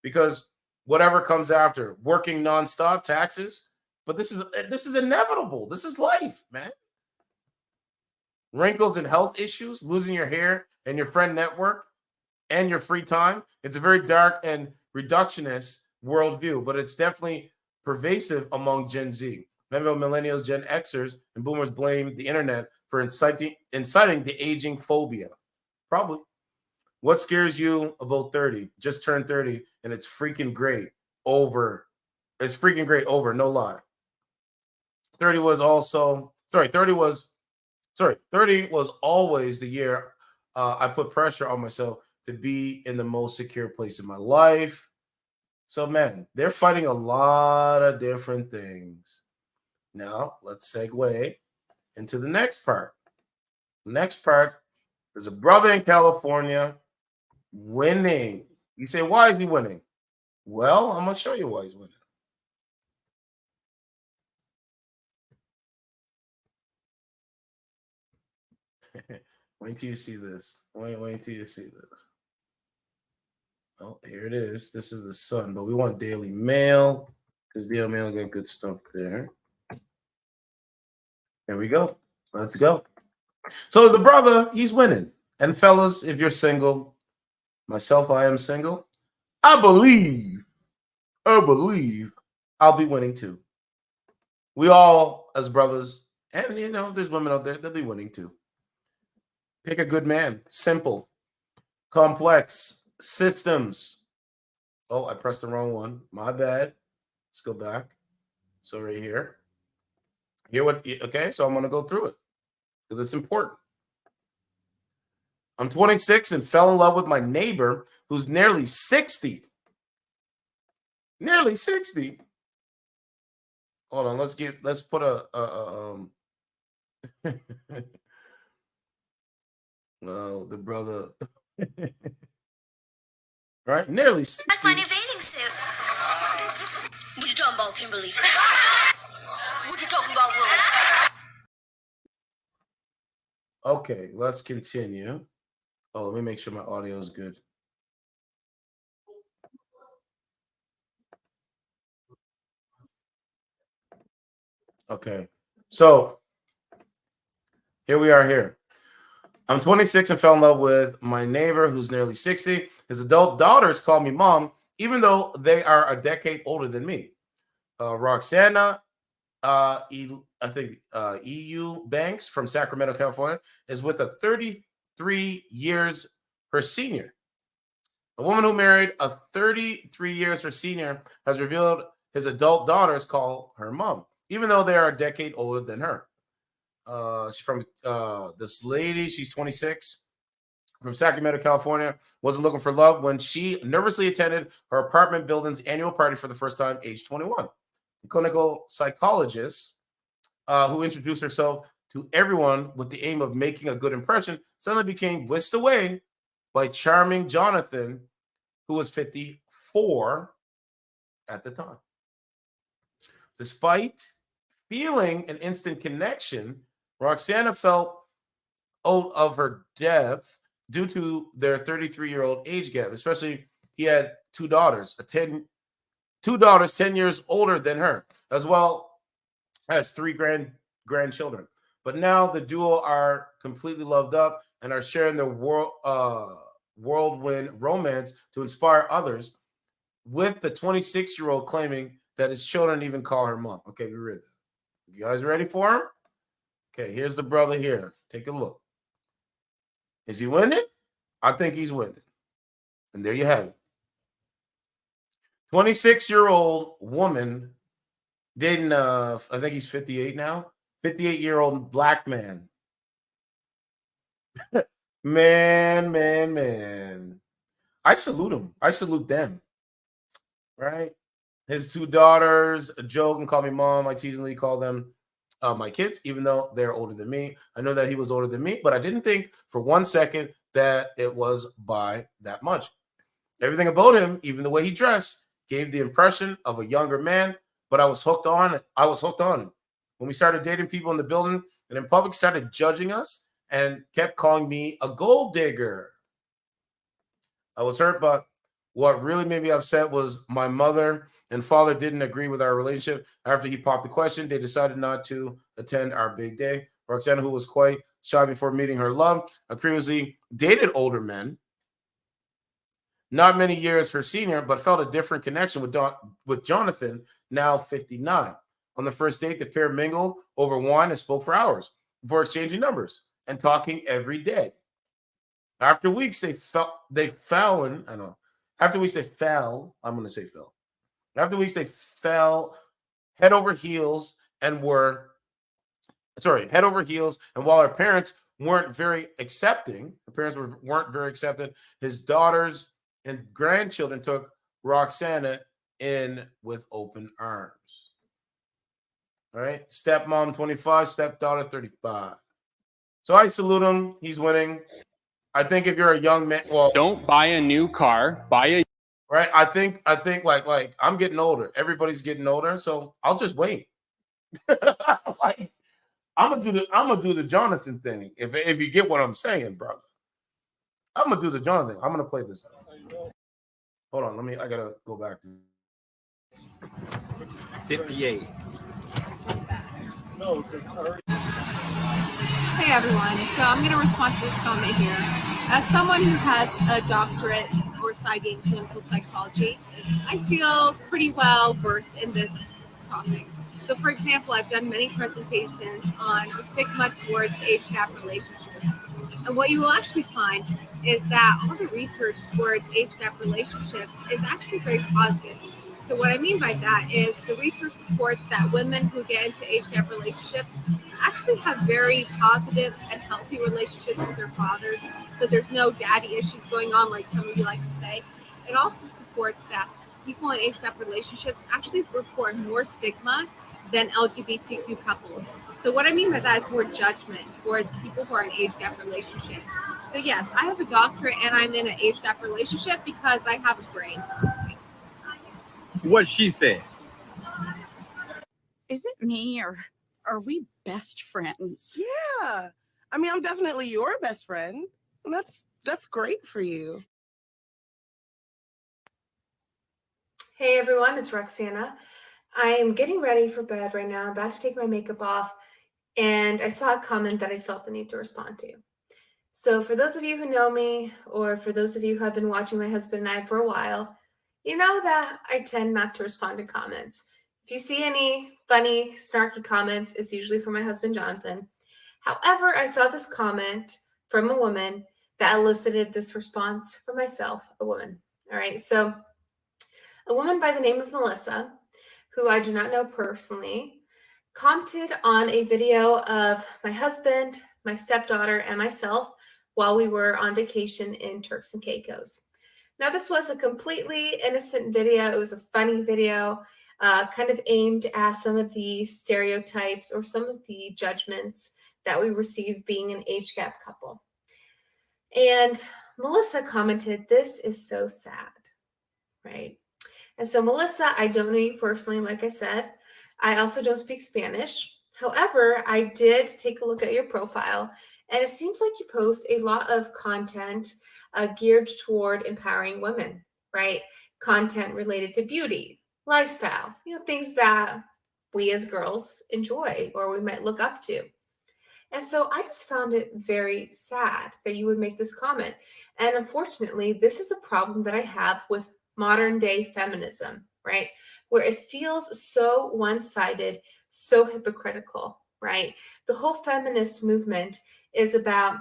[SPEAKER 5] Because whatever comes after, working nonstop, taxes, but this is inevitable. This is life, man. Wrinkles and health issues, losing your hair and your friend network and your free time. It's a very dark and reductionist worldview, but it's definitely pervasive among Gen Z. Many millennials, Gen Xers, and boomers blame the internet for inciting the aging phobia. Probably. What scares you about 30? Just turned 30 and it's freaking great. Over. It's freaking great. Over. No lie. 30 was always the year I put pressure on myself to be in the most secure place in my life. So, man, they're fighting a lot of different things. Now, let's segue into the next part. The next part is a brother in California winning. You say, why is he winning? Well, I'm going to show you why he's winning. Wait till you see this. Wait till you see this. Oh, here it is. This is the Sun, but we want Daily Mail because Daily Mail got good stuff there. There we go. Let's go. So the brother, he's winning. And fellas, if you're single, myself, I am single. I believe I'll be winning too. We all, as brothers, and if there's women out there, they'll be winning too. Pick a good man. Simple. Complex. Systems. Oh, I pressed the wrong one. My bad. Let's go back. So right here. Okay, so I'm going to go through it because it's important. I'm 26 and fell in love with my neighbor who's nearly 60. Nearly 60. Hold on, let's put oh, the brother. Right? Nearly 60.
[SPEAKER 15] That's my new bathing suit. What you talking about, Kimberly? What you talking about, Willis?
[SPEAKER 5] Okay, let's continue. Oh, let me make sure my audio is good. Okay, so here we are here. I'm 26 and fell in love with my neighbor who's nearly 60. His adult daughters call me mom, even though they are a decade older than me. Roxana, EU Banks from Sacramento, California, is with a 33 years her senior. A woman who married a 33 years her senior has revealed his adult daughters call her mom, even though they are a decade older than her. She's from this lady. She's 26 from Sacramento, California. Wasn't looking for love when she nervously attended her apartment building's annual party for the first time, age 21. The clinical psychologist who introduced herself to everyone with the aim of making a good impression suddenly became whisked away by charming Jonathan, who was 54 at the time. Despite feeling an instant connection, Roxana felt out of her depth due to their 33-year-old age gap, especially he had two daughters 10 years older than her, as well as three grandchildren. But now the duo are completely loved up and are sharing their whirlwind romance to inspire others, with the 26-year-old claiming that his children even call her mom. Okay, we read that. You guys ready for him? Okay, here's the brother here. Take a look. Is he winning? I think he's winning. And there you have it. 26-year-old woman dating, I think he's 58 now. 58-year-old black man. Man. I salute him. I salute them. Right? His two daughters joke and call me mom. I teasingly call them my kids, even though they're older than me. I know that he was older than me, but I didn't think for 1 second that it was by that much. Everything about him, even the way he dressed, gave the impression of a younger man, but I was hooked on it. I was hooked on him. When we started dating, people in the building and in public started judging us and kept calling me a gold digger. I was hurt, but what really made me upset was my mother and father didn't agree with our relationship. After he popped the question, they decided not to attend our big day. Roxana, who was quite shy before meeting her love, I previously dated older men, not many years her senior, but felt a different connection with Jonathan, now 59. On the first date, the pair mingled over wine and spoke for hours before exchanging numbers and talking every day. After weeks, they fell. I know. After weeks, they fell. I'm going to say fell. After weeks, they fell head over heels and head over heels. And while our parents weren't very accepting, weren't very accepting. His daughters and grandchildren took Roxana in with open arms. All right, stepmom 25, stepdaughter 35. So I salute him. He's winning. I think if you're a young man, well,
[SPEAKER 17] don't buy a new car, buy a
[SPEAKER 5] right. I think like I'm getting older. Everybody's getting older, so I'll just wait. Like, I'm gonna do the Jonathan thing. If you get what I'm saying, brother, I'm gonna do the Jonathan thing. I'm gonna play this out. Hold on, I gotta go back to
[SPEAKER 17] 58.
[SPEAKER 18] Hey everyone, so I'm going to respond to this comment here. As someone who has a doctorate or studying clinical psychology, I feel pretty well versed in this topic. So for example, I've done many presentations on the stigma towards age gap relationships. And what you will actually find is that all the research towards age gap relationships is actually very positive. So what I mean by that is the research supports that women who get into age gap relationships actually have very positive and healthy relationships with their fathers. So there's no daddy issues going on like some of you like to say. It also supports that people in age gap relationships actually report more stigma than LGBTQ couples. So what I mean by that is more judgment towards people who are in age gap relationships. So yes, I have a doctorate and I'm in an age gap relationship because I have a brain.
[SPEAKER 17] What she said.
[SPEAKER 19] Is it me or are we best friends?
[SPEAKER 20] Yeah. I mean, I'm definitely your best friend. And that's great for you.
[SPEAKER 21] Hey everyone, it's Roxana. I am getting ready for bed right now. I'm about to take my makeup off, and I saw a comment that I felt the need to respond to. So for those of you who know me, or for those of you who have been watching my husband and I for a while, you know that I tend not to respond to comments. If you see any funny, snarky comments, it's usually from my husband, Jonathan. However, I saw this comment from a woman that elicited this response from myself, a woman. All right, so a woman by the name of Melissa, who I do not know personally, commented on a video of my husband, my stepdaughter, and myself while we were on vacation in Turks and Caicos. Now, this was a completely innocent video. It was a funny video, kind of aimed at some of the stereotypes or some of the judgments that we receive being an age gap couple. And Melissa commented, "This is so sad," right? And so, Melissa, I don't know you personally, like I said. I also don't speak Spanish. However, I did take a look at your profile, and it seems like you post a lot of content geared toward empowering women, right? Content related to beauty, lifestyle, things that we as girls enjoy or we might look up to. And so I just found it very sad that you would make this comment. And unfortunately, this is a problem that I have with modern day feminism, right? Where it feels so one-sided, so hypocritical, right? The whole feminist movement is about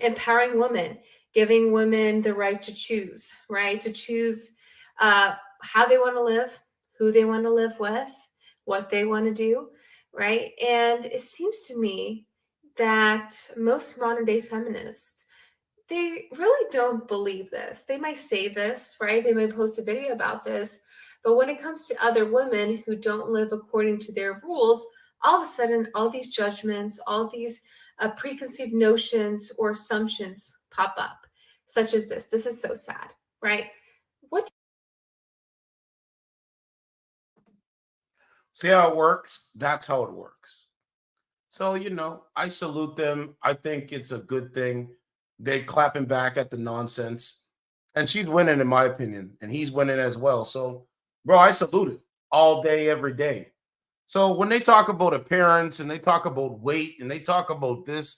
[SPEAKER 21] empowering women, giving women the right to choose, right? To choose how they want to live, who they want to live with, what they want to do, right? And it seems to me that most modern day feminists, they really don't believe this. They might say this, right? They may post a video about this, but when it comes to other women who don't live according to their rules, all of a sudden, all these judgments, all these preconceived notions or assumptions pop up, such as this. This is so sad, right? What
[SPEAKER 5] See how it works? That's how it works. So, I salute them. I think it's a good thing. They clapping back at the nonsense. And she's winning, in my opinion. And he's winning as well. So, bro, I salute it all day, every day. So when they talk about appearance and they talk about weight and they talk about this,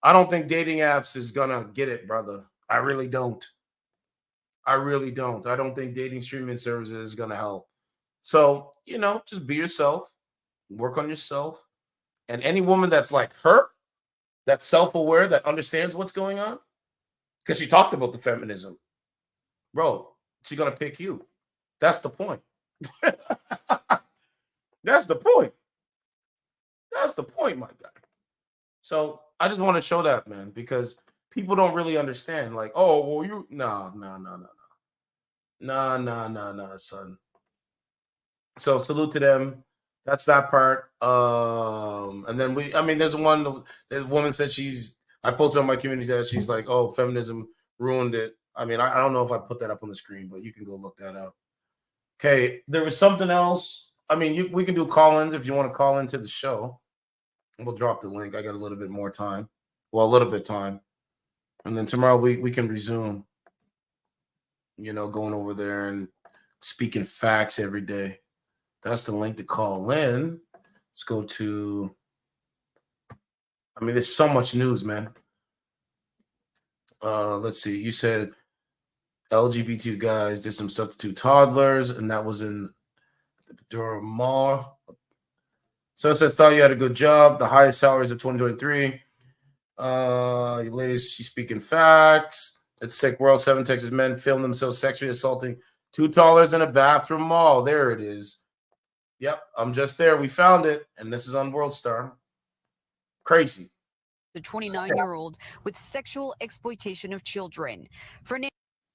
[SPEAKER 5] I don't think dating apps is gonna get it, brother. I really don't. I really don't. I don't think dating streaming services is gonna help. So, just be yourself, work on yourself. And any woman that's like her, that's self-aware, that understands what's going on, because she talked about the feminism, bro, she's gonna pick you. That's the point. That's the point. That's the point, my guy. So I just want to show that, man, because people don't really understand. Like, oh, well, no, son. So salute to them. That's that part. And then there's the woman said I posted on my community that she's like, oh, feminism ruined it. I don't know if I put that up on the screen, but you can go look that up. Okay, there was something else. We can do call-ins if you want to call into the show. We'll drop the link. I got a little bit more time. Well, a little bit time. And then tomorrow we can resume, going over there and speaking facts every day. That's the link to call in. Let's go to, there's so much news, man. Let's see. You said LGBT guys did some substitute toddlers, and that was in the Pedora Mall. So it says, thought you had a good job. The highest salaries of 2023. You ladies, she's speaking facts. It's sick world. 7 Texas men filmed themselves sexually assaulting 2 toddlers in a bathroom mall. There it is. Yep, I'm just there. We found it, and this is on World Star. Crazy.
[SPEAKER 3] The 29-year-old with sexual exploitation of children.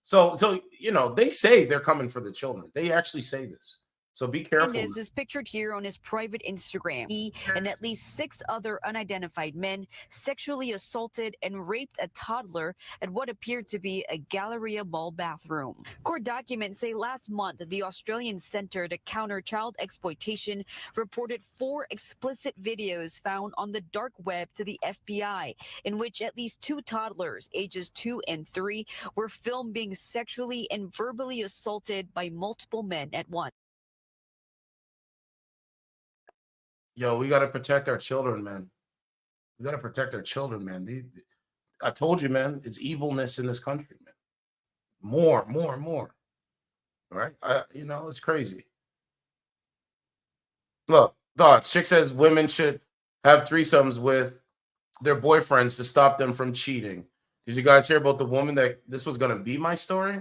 [SPEAKER 5] So they say they're coming for the children. They actually say this. So be careful.
[SPEAKER 3] Fernandez is pictured here on his private Instagram. He and at least 6 other unidentified men sexually assaulted and raped a toddler at what appeared to be a Galleria Mall bathroom. Court documents say last month the Australian Centre to Counter Child Exploitation reported 4 explicit videos found on the dark web to the FBI, in which at least 2 toddlers, ages 2 and 3, were filmed being sexually and verbally assaulted by multiple men at once.
[SPEAKER 5] Yo, we got to protect our children, man. We got to protect our children, man. I told you, man, it's evilness in this country, man. More. All right? It's crazy. Look, thoughts. Chick says women should have threesomes with their boyfriends to stop them from cheating. Did you guys hear about the woman that this was going to be my story?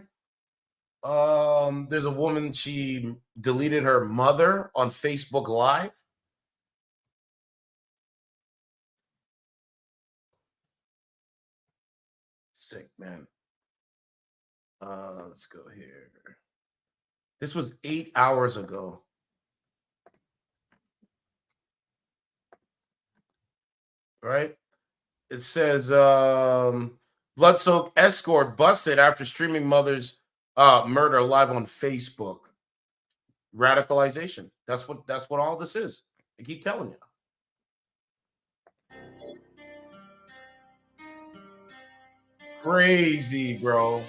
[SPEAKER 5] There's a woman, she deleted her mother on Facebook Live. Sick, man. Let's go here. This was 8 hours ago. Right? It says blood-soaked escort busted after streaming mother's murder live on Facebook. Radicalization. That's what all this is. I keep telling you. Crazy, bro.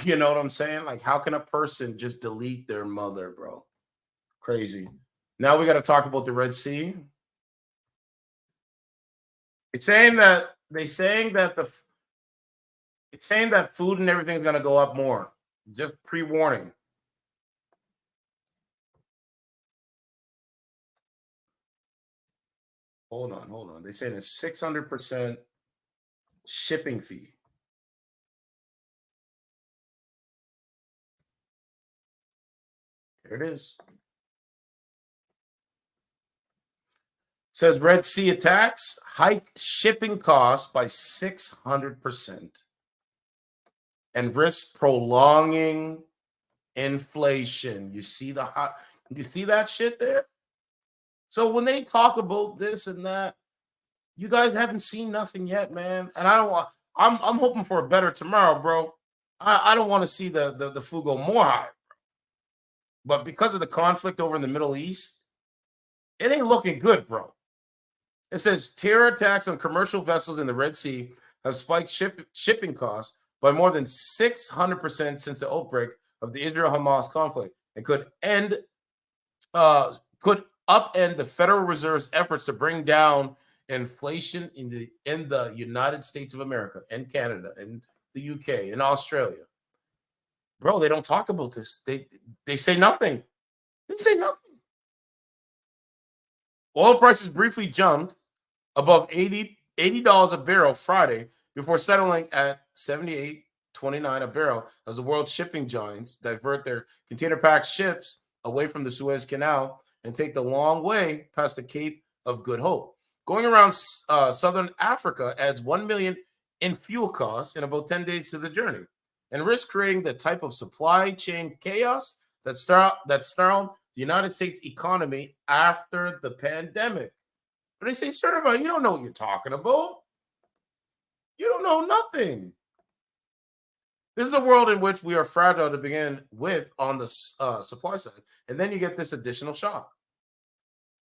[SPEAKER 5] You know what I'm saying? Like, how can a person just delete their mother, bro? Crazy. Now we got to talk about the Red Sea. It's saying that food and everything's gonna go up more. Just pre-warning. Hold on. They saying it's 600%. shipping fee. There it is. Says Red Sea attacks hike shipping costs by 600% and risk prolonging inflation. You see that shit there? So when they talk about this and that, you guys haven't seen nothing yet, man. And I'm hoping for a better tomorrow, bro. I don't want to see the food go more high. But because of the conflict over in the Middle East, it ain't looking good, bro. It says terror attacks on commercial vessels in the Red Sea have spiked shipping costs by more than 600% since the outbreak of the Israel-Hamas conflict, and could upend the Federal Reserve's efforts to bring down inflation in the United States of America and Canada and the UK and Australia. Bro, they don't talk about this. They say nothing. They say nothing. Oil prices briefly jumped above $80 a barrel Friday before settling at $78.29 a barrel as the world's shipping giants divert their container-packed ships away from the Suez Canal and take the long way past the Cape of Good Hope. Going around southern Africa adds $1 million in fuel costs in about 10 days to the journey and risks creating the type of supply chain chaos that snarled the United States economy after the pandemic. But they say, certified, you don't know what you're talking about. You don't know nothing. This is a world in which we are fragile to begin with on the supply side. And then you get this additional shock.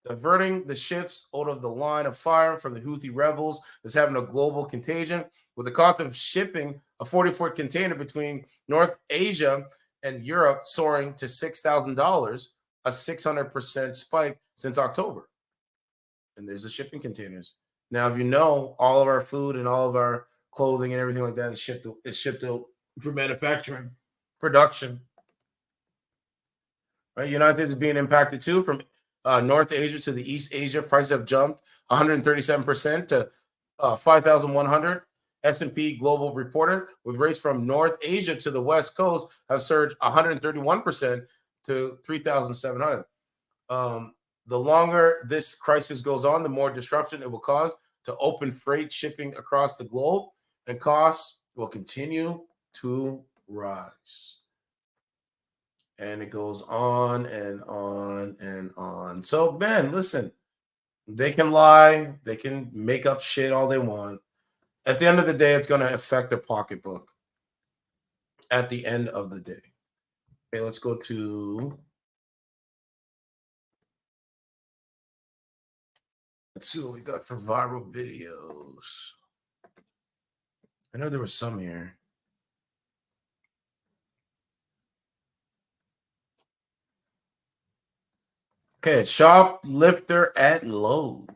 [SPEAKER 5] Diverting the ships out of the line of fire from the Houthi rebels is having a global contagion, with the cost of shipping a 40-foot container between North Asia and Europe soaring to $6,000, a 600% spike since October. And there's the shipping containers. Now, if you know, all of our food and all of our clothing and everything like that is shipped out for manufacturing, production. Right? United States is being impacted too. From North Asia to the East Asia, prices have jumped 137% to 5,100. S&P Global reported, with rates from North Asia to the West Coast have surged 131% to 3,700. The longer this crisis goes on, the more disruption it will cause to open freight shipping across the globe, and costs will continue to rise. And it goes on and on and on. So, man, listen, they can lie, they can make up shit all they want. At the end of the day, it's going to affect their pocketbook. At the end of the day. Okay, let's go to... Let's see what we got for viral videos. I know there was some here. Okay, shoplifter at Lowe's.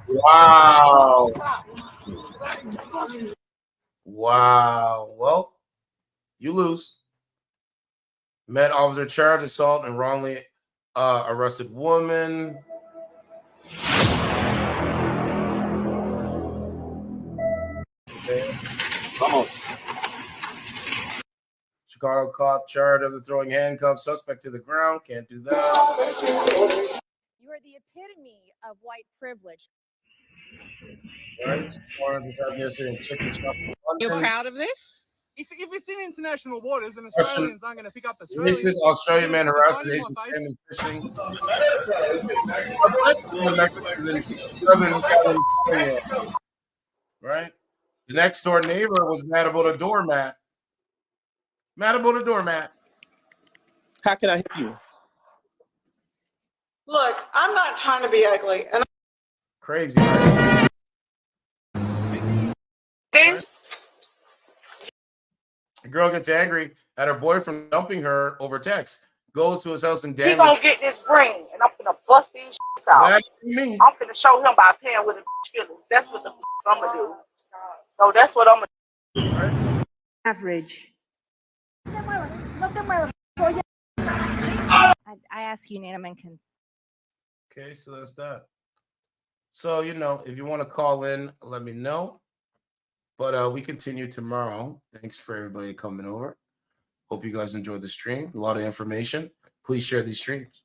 [SPEAKER 5] Wow. Wow. Well, you lose. Met officer charged assault and wrongly arrested woman. Okay. Vamos. Chicago cop charged of throwing handcuffs suspect to the ground. Can't do that.
[SPEAKER 1] You are the epitome of white privilege.
[SPEAKER 5] Right. This happened yesterday in chicken shop in
[SPEAKER 22] You're
[SPEAKER 5] London.
[SPEAKER 22] proud of this?
[SPEAKER 23] If it's in international waters and Australians aren't going to pick up
[SPEAKER 5] This
[SPEAKER 23] Australians,
[SPEAKER 5] is Australian man harasses Asian family fishing. Mexicans in Southern California. Right? The next door neighbor was mad about a doormat.
[SPEAKER 22] How can I help you?
[SPEAKER 20] Look, I'm not trying to be ugly. And
[SPEAKER 5] Crazy, right?
[SPEAKER 20] this
[SPEAKER 5] The girl gets angry at her boyfriend dumping her over text. Goes to his house and
[SPEAKER 24] He
[SPEAKER 5] damages.
[SPEAKER 24] gonna get this ring, and I'm finna bust these shits out.
[SPEAKER 5] What do you mean?
[SPEAKER 24] I'm finna show him by playing with the feelings. That's what the I'm gonna do. No, that's what I'm gonna do.
[SPEAKER 25] Average.
[SPEAKER 2] I ask unanimous consent.
[SPEAKER 5] Okay, so that's that. So, you know, if you want to call in, let me know. But we continue tomorrow. Thanks for everybody coming over. Hope you guys enjoyed the stream. A lot of information. Please share these streams.